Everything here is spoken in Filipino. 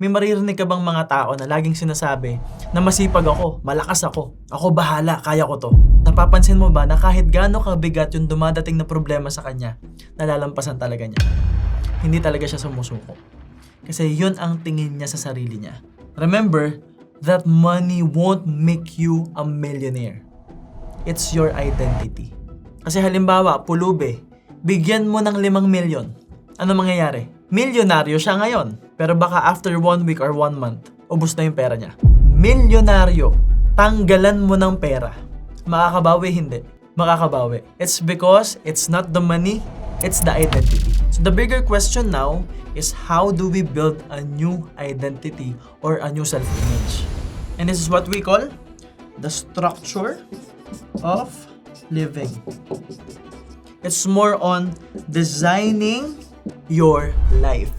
May maririnig ka bang mga tao na laging sinasabi na masipag ako, malakas ako bahala, kaya ko to. Napapansin mo ba na kahit gaano kabigat yung dumadating na problema sa kanya, nalalampasan talaga niya. Hindi talaga siya sumusuko. Kasi yun ang tingin niya sa sarili niya. Remember that money won't make you a millionaire. It's your identity. Kasi halimbawa, pulube, bigyan mo ng 5 milyon. Ano mangyayari? Milyonaryo siya ngayon. Pero baka after 1 week or 1 month, ubos na yung pera niya. Milyonaryo. Tanggalan mo ng pera. Makakabawi, hindi. Makakabawi. It's because it's not the money, it's the identity. So the bigger question now is how do we build a new identity or a new self-image? And this is what we call the structure of living. It's more on designing your life.